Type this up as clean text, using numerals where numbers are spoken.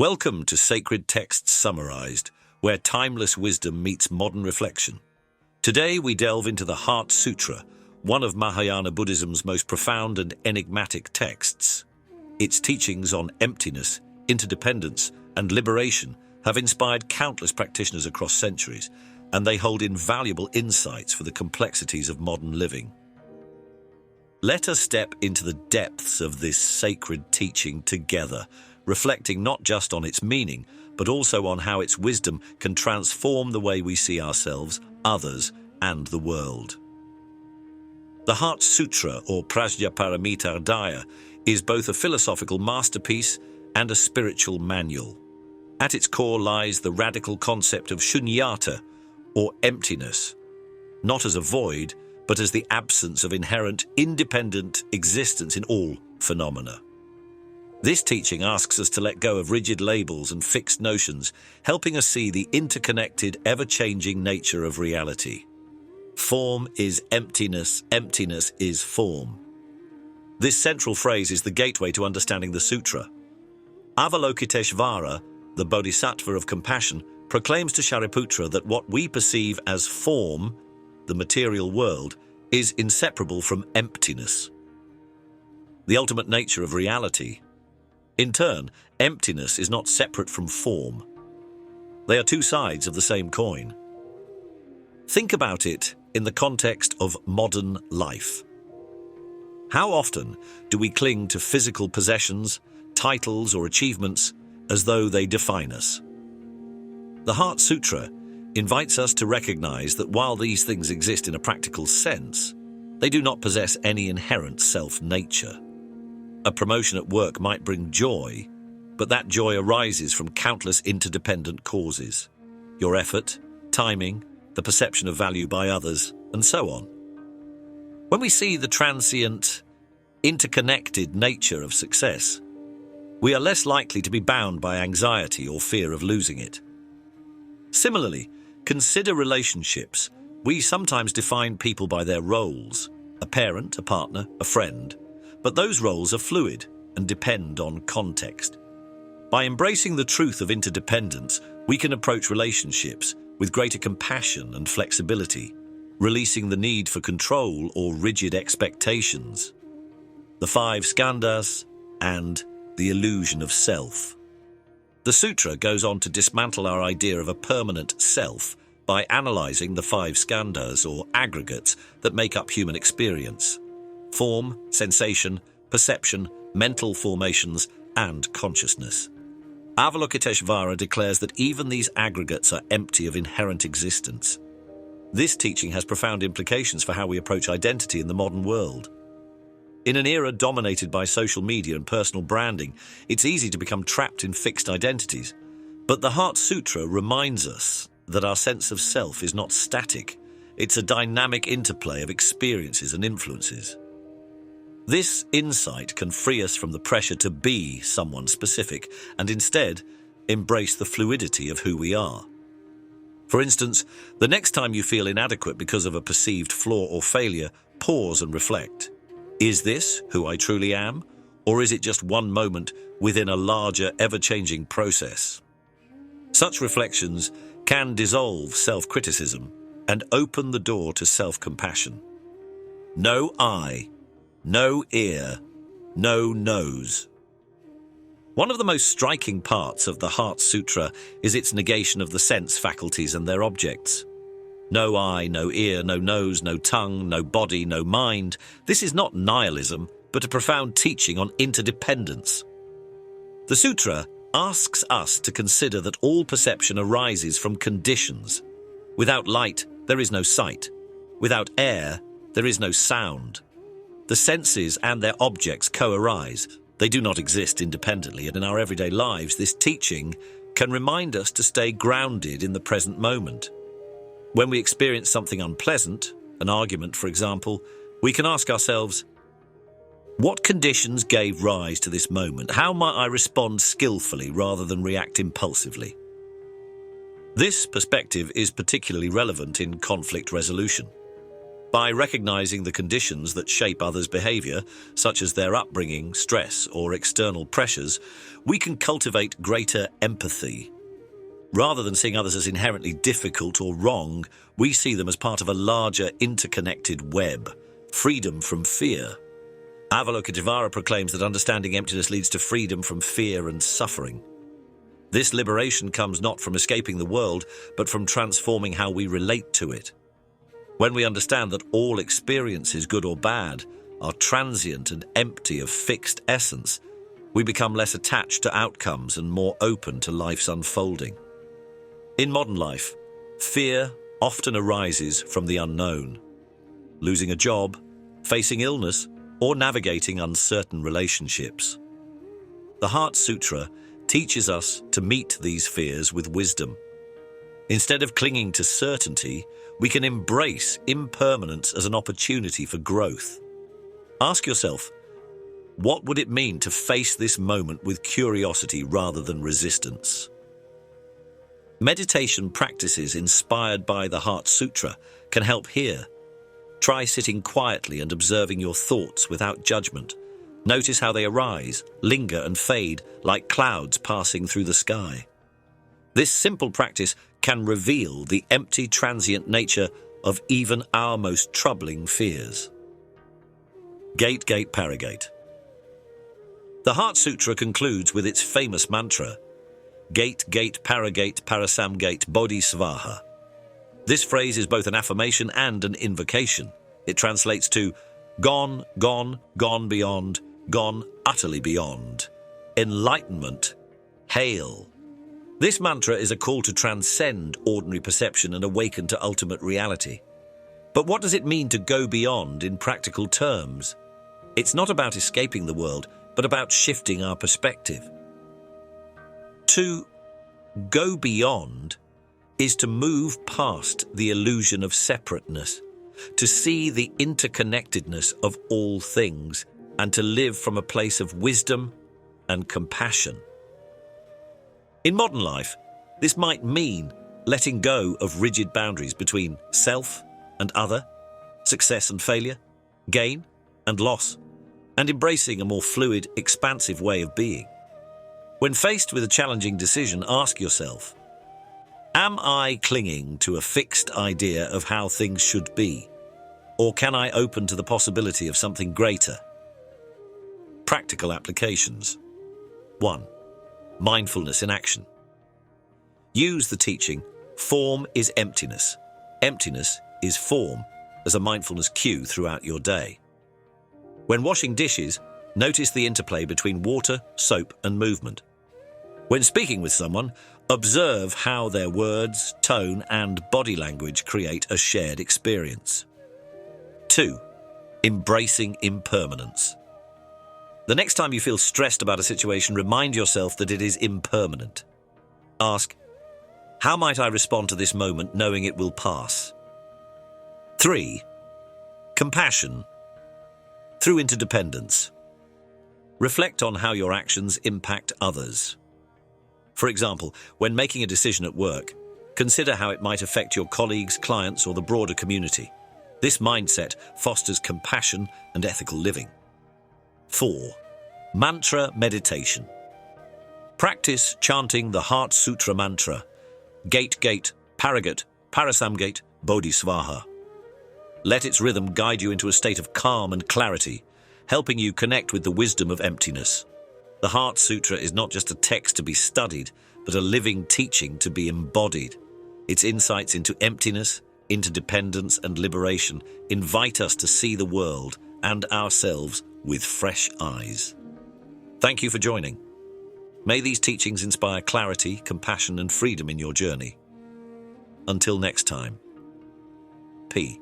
Welcome to Sacred Texts Summarized, where timeless wisdom meets modern reflection. Today we delve into the Heart Sutra, one of Mahayana Buddhism's most profound and enigmatic texts. Its teachings on emptiness, interdependence, and liberation have inspired countless practitioners across centuries, and they hold invaluable insights for the complexities of modern living. Let us step into the depths of this sacred teaching together, reflecting not just on its meaning, but also on how its wisdom can transform the way we see ourselves, others, and the world. The Heart Sutra, or Prajnaparamita, is both a philosophical masterpiece and a spiritual manual. At its core lies the radical concept of shunyata, or emptiness, not as a void, but as the absence of inherent, independent existence in all phenomena. This teaching asks us to let go of rigid labels and fixed notions, helping us see the interconnected, ever-changing nature of reality. Form is emptiness, emptiness is form. This central phrase is the gateway to understanding the sutra. Avalokiteshvara, the bodhisattva of compassion, proclaims to Shariputra that what we perceive as form, the material world, is inseparable from emptiness, the ultimate nature of reality. In turn, emptiness is not separate from form. They are two sides of the same coin. Think about it in the context of modern life. How often do we cling to physical possessions, titles, or achievements as though they define us? The Heart Sutra invites us to recognize that while these things exist in a practical sense, they do not possess any inherent self-nature. A promotion at work might bring joy, but that joy arises from countless interdependent causes. Your effort, timing, the perception of value by others, and so on. When we see the transient, interconnected nature of success, we are less likely to be bound by anxiety or fear of losing it. Similarly, consider relationships. We sometimes define people by their roles, a parent, a partner, a friend, but those roles are fluid and depend on context. By embracing the truth of interdependence, we can approach relationships with greater compassion and flexibility, releasing the need for control or rigid expectations. The 5 skandhas and the illusion of self. The sutra goes on to dismantle our idea of a permanent self by analyzing the 5 skandhas, or aggregates, that make up human experience: form, sensation, perception, mental formations, and consciousness. Avalokiteshvara declares that even these aggregates are empty of inherent existence. This teaching has profound implications for how we approach identity in the modern world. In an era dominated by social media and personal branding, it's easy to become trapped in fixed identities. But the Heart Sutra reminds us that our sense of self is not static. It's a dynamic interplay of experiences and influences. This insight can free us from the pressure to be someone specific and instead embrace the fluidity of who we are. For instance, the next time you feel inadequate because of a perceived flaw or failure, pause and reflect. Is this who I truly am, or is it just one moment within a larger, ever-changing process? Such reflections can dissolve self-criticism and open the door to self-compassion. No I, no ear, no nose. One of the most striking parts of the Heart Sutra is its negation of the sense faculties and their objects. No eye, no ear, no nose, no tongue, no body, no mind. This is not nihilism, but a profound teaching on interdependence. The sutra asks us to consider that all perception arises from conditions. Without light, there is no sight. Without air, there is no sound. The senses and their objects co-arise. They do not exist independently, and in our everyday lives, this teaching can remind us to stay grounded in the present moment. When we experience something unpleasant, an argument for example, we can ask ourselves, what conditions gave rise to this moment? How might I respond skillfully rather than react impulsively? This perspective is particularly relevant in conflict resolution. By recognizing the conditions that shape others' behavior, such as their upbringing, stress, or external pressures, we can cultivate greater empathy. Rather than seeing others as inherently difficult or wrong, we see them as part of a larger interconnected web, freedom from fear. Avalokiteshvara proclaims that understanding emptiness leads to freedom from fear and suffering. This liberation comes not from escaping the world, but from transforming how we relate to it. When we understand that all experiences, good or bad, are transient and empty of fixed essence, we become less attached to outcomes and more open to life's unfolding. In modern life, fear often arises from the unknown. Losing a job, facing illness, or navigating uncertain relationships. The Heart Sutra teaches us to meet these fears with wisdom. Instead of clinging to certainty, we can embrace impermanence as an opportunity for growth. Ask yourself, what would it mean to face this moment with curiosity rather than resistance? Meditation practices inspired by the Heart Sutra can help here. Try sitting quietly and observing your thoughts without judgment. Notice how they arise, linger and fade like clouds passing through the sky. This simple practice can reveal the empty, transient nature of even our most troubling fears. Gate, gate, paragate. The Heart Sutra concludes with its famous mantra, Gate, gate, paragate, parasamgate, bodhisvaha. This phrase is both an affirmation and an invocation. It translates to gone, gone, gone beyond, gone utterly beyond. Enlightenment, hail. This mantra is a call to transcend ordinary perception and awaken to ultimate reality. But what does it mean to go beyond in practical terms? It's not about escaping the world, but about shifting our perspective. To go beyond is to move past the illusion of separateness, to see the interconnectedness of all things, and to live from a place of wisdom and compassion. In modern life, this might mean letting go of rigid boundaries between self and other, success and failure, gain and loss, and embracing a more fluid, expansive way of being. When faced with a challenging decision, ask yourself, am I clinging to a fixed idea of how things should be? Or can I open to the possibility of something greater? Practical applications. 1. Mindfulness in action. Use the teaching, form is emptiness. Emptiness is form as a mindfulness cue throughout your day. When washing dishes, notice the interplay between water, soap, and movement. When speaking with someone, observe how their words, tone, and body language create a shared experience. 2. Embracing impermanence. The next time you feel stressed about a situation, remind yourself that it is impermanent. Ask, how might I respond to this moment knowing it will pass? 3. Compassion. Through interdependence. Reflect on how your actions impact others. For example, when making a decision at work, consider how it might affect your colleagues, clients, or the broader community. This mindset fosters compassion and ethical living. 4. Mantra meditation. Practice chanting the Heart Sutra mantra, Gate, gate, paragate, parasamgate, bodhisvaha. Let its rhythm guide you into a state of calm and clarity, helping you connect with the wisdom of emptiness. The Heart Sutra is not just a text to be studied, but a living teaching to be embodied. Its insights into emptiness, interdependence, and liberation invite us to see the world and ourselves with fresh eyes. Thank you for joining. May these teachings inspire clarity, compassion, and freedom in your journey. Until next time, P.